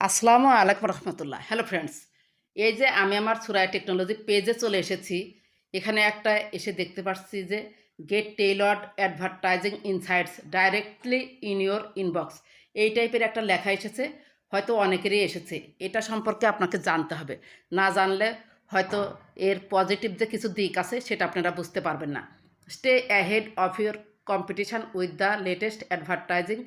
আসসালামু আলাইকুম রহমতুল্লাহ। Hello friends, এই যে আমি আমার সুরাই টেকনোলজি পেজে চলে এসেছি। এখানে একটা এসে দেখতে পাচ্ছি যে get tailored advertising insights directly in your inbox, এই টাইপের একটা লেখা এসেছে। হয়তো অনেকেরই এসেছে। এটা সম্পর্কে আপনাকে জানতে হবে। না জানলে হয়তো এর পজিটিভ যে কিছু দিক আছে সেটা আপনারা বুঝতে পারবেন না। Stay ahead of your competition with the latest advertising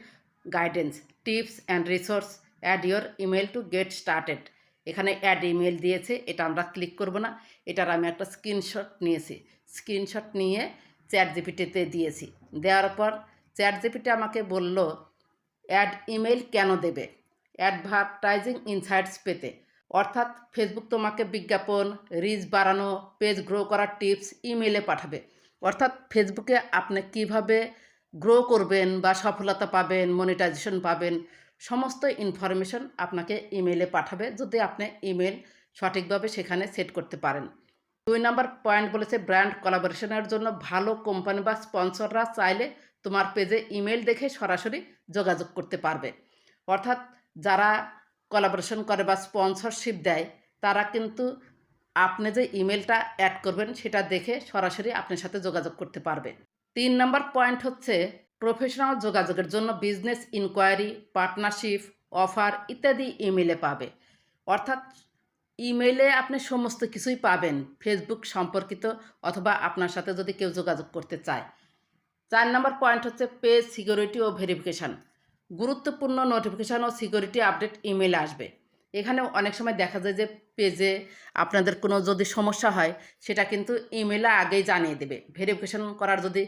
guidance, tips and resource, add your email to get started. এখানে অ্যাড ইমেল দিয়েছে, এটা আমরা ক্লিক করব না। এটার আমি একটা স্ক্রিনশট নিয়েছি। স্ক্রিনশট নিয়ে চ্যাট জিপিটিতে দিয়েছি। দেওয়ার পর চ্যাট জিপিটি আমাকে বলল অ্যাড ইমেল কেন দেবে অ্যাডভার্টাইজিং ইনসাইটস পেতে। অর্থাৎ ফেসবুক তোমাকে বিজ্ঞাপন, রিচ বাড়ানো, পেজ গ্রো করার টিপস ইমেলে পাঠাবে। অর্থাৎ ফেসবুকে আপনি কিভাবে গ্রো করবেন বা সফলতা পাবেন, মনিটাইজেশন পাবেন, সমস্ত ইনফরমেশন আপনাকে ইমেলে পাঠাবে যদি আপনি ইমেল সঠিকভাবে সেখানে সেট করতে পারেন। 2 নম্বর পয়েন্ট বলেছে ব্র্যান্ড কোলাবোরেশনের জন্য ভালো কোম্পানি বা স্পন্সররা চাইলে তোমার পেজে ইমেল দেখে সরাসরি যোগাযোগ করতে পারবে। অর্থাৎ যারা কোলাবোরেশন করে বা স্পন্সরশিপ দেয় তারা কিন্তু আপনি যে ইমেলটা অ্যাড করবেন সেটা দেখে সরাসরি আপনার সাথে যোগাযোগ করতে পারবে। 3 নম্বর পয়েন্ট হচ্ছে প্রফেশনাল যোগাযোগের জন্য বিজনেস ইনকোয়ারি, পার্টনারশিপ, অফার ইত্যাদি ইমেলে পাবে। অর্থাৎ ইমেলে আপনি সমস্ত কিছুই পাবেন ফেসবুক সম্পর্কিত, অথবা আপনার সাথে যদি কেউ যোগাযোগ করতে চায়। 4 নম্বর পয়েন্ট হচ্ছে পেজ সিকিউরিটি ও ভেরিফিকেশান। গুরুত্বপূর্ণ নোটিফিকেশান ও সিকিউরিটি আপডেট ইমেলে আসবে। এখানে অনেক সময় দেখা যায় যে পেজে আপনাদের কোনো যদি সমস্যা হয় সেটা কিন্তু ইমেলে আগেই জানিয়ে দেবে। ভেরিফিকেশান করার যদি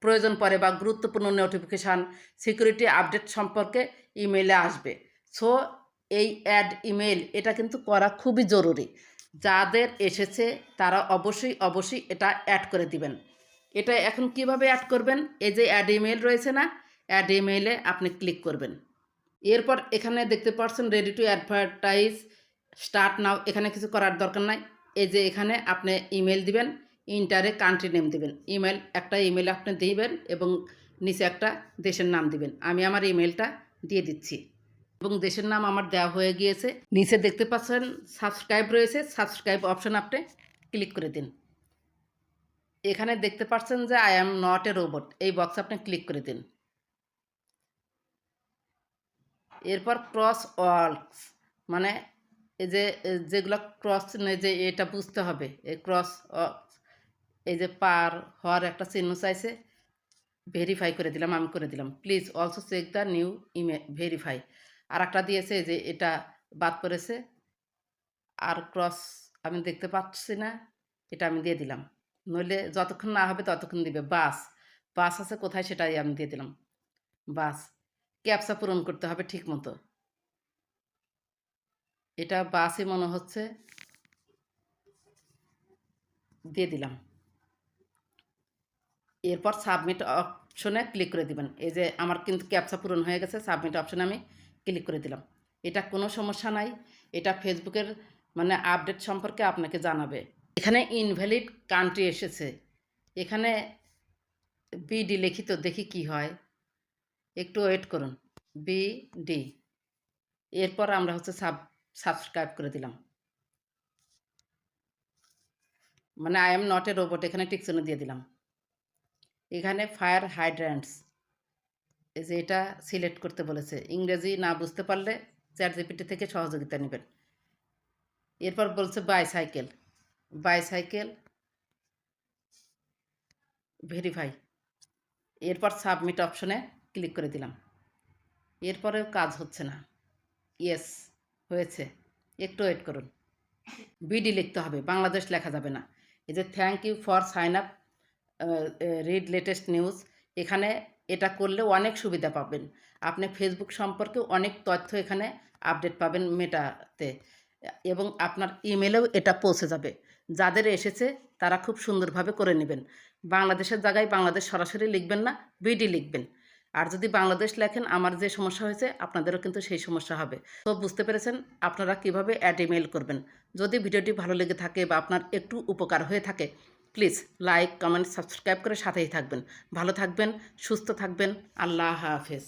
প্রয়োজন পড়ে বা গুরুত্বপূর্ণ নোটিফিকেশান, সিকিউরিটি আপডেট সম্পর্কে ইমেলে আসবে। সো এই অ্যাড ইমেল এটা কিন্তু করা খুবই জরুরি। যাদের এসেছে তারা অবশ্যই এটা অ্যাড করে দিবেন। এটা এখন কিভাবে অ্যাড করবেন? এই যে অ্যাড ইমেল রয়েছে না, অ্যাড ইমেলে আপনি ক্লিক করবেন। এরপর এখানে দেখতে পাচ্ছেন ready to advertise, start now. এখানে কিছু করার দরকার নাই। এই যে এখানে আপনি ইমেল দিবেন, ইন্টারে কান্ট্রি নেম দিবেন। একটা ইমেল আপনি দিবেন এবং নিচে একটা দেশের নাম দিবেন। আমি আমার ইমেলটা দিয়ে দিচ্ছি এবং দেশের নাম আমার দেওয়া হয়ে গিয়েছে। নিচে দেখতে পাচ্ছেন সাবস্ক্রাইব রয়েছে, সাবস্ক্রাইব অপশন আপনি ক্লিক করে দিন। এখানে দেখতে পাচ্ছেন যে I am not a robot, এই বক্স আপনি ক্লিক করে দিন। এরপর ক্রস ওয়ার্কস, মানে এই যে যেগুলো ক্রস, যে এটা বুঝতে হবে এই ক্রস, এই যে পার হওয়ার একটা চিহ্ন চাইছে, ভেরিফাই করে দিলাম, আমি করে দিলাম। Please also check the new email verify. আর একটা দিয়েছে যে এটা বাদ পড়েছে, আর ক্রস আমি দেখতে পাচ্ছি না, এটা আমি দিয়ে দিলাম। নইলে যতক্ষণ না হবে ততক্ষণ দিবে। বাস, বাস আছে কোথায় সেটাই আমি দিয়ে দিলাম। বাস, ক্যাপচা পূরণ করতে হবে ঠিক মতো। এটা বাসই মনে হচ্ছে, দিয়ে দিলাম। এরপর সাবমিট অপশনে ক্লিক করে দিবেন। এই যে আমার কিন্তু ক্যাপচা পূরণ হয়ে গেছে, সাবমিট অপশনে আমি ক্লিক করে দিলাম। এটা কোনো সমস্যা নাই, এটা ফেসবুকের মানে আপডেট সম্পর্কে আপনাকে জানাবে। এখানে ইনভ্যালিড কান্ট্রি এসেছে, এখানে বিডি লিখিত, দেখি কি হয়, একটু ওয়েট করুন। বিডি, এরপর আমরা হচ্ছে সাবস্ক্রাইব করে দিলাম। মানে I am not a robot, এখানে টিকচিহ্ন দিয়ে দিলাম। এখানে ফায়ার হাইড্রান্টস, এই যে এটা সিলেক্ট করতে বলেছে। ইংরেজি না বুঝতে পারলে চ্যাট জিপিটি থেকে সহযোগিতা নেবেন। এরপর বলছে বাইসাইকেল, বাইসাইকেল ভেরিফাই। এরপর সাবমিট অপশনে ক্লিক করে দিলাম। এরপরেও কাজ হচ্ছে না। ইয়েস, হয়েছে, একটু ওয়েট করুন। বিডি লিখতে হবে, বাংলাদেশ লেখা যাবে না। এই যে thank you for sign up, read latest news, এখানে এটা করলে অনেক সুবিধা পাবেন। আপনি ফেসবুক সম্পর্কে অনেক তথ্য এখানে আপডেট পাবেন মেটাতে, এবং আপনার ইমেলেও এটা পৌঁছে যাবে। যাদের এসেছে তারা খুব সুন্দরভাবে করে নেবেন। বাংলাদেশের জায়গায় বাংলাদেশ সরাসরি লিখবেন না, বিডি লিখবেন। আর যদি বাংলাদেশ লেখেন আমার যে সমস্যা হয়েছে আপনাদেরও কিন্তু সেই সমস্যা হবে। তো বুঝতে পেরেছেন আপনারা কিভাবে অ্যাড ইমেল করবেন। যদি ভিডিওটি ভালো লেগে থাকে বা আপনার একটু উপকার হয়ে থাকে, প্লিজ লাইক, কমেন্ট, সাবস্ক্রাইব করে সাথেই থাকবেন। ভালো থাকবেন, সুস্থ থাকবেন। আল্লাহ হাফেজ।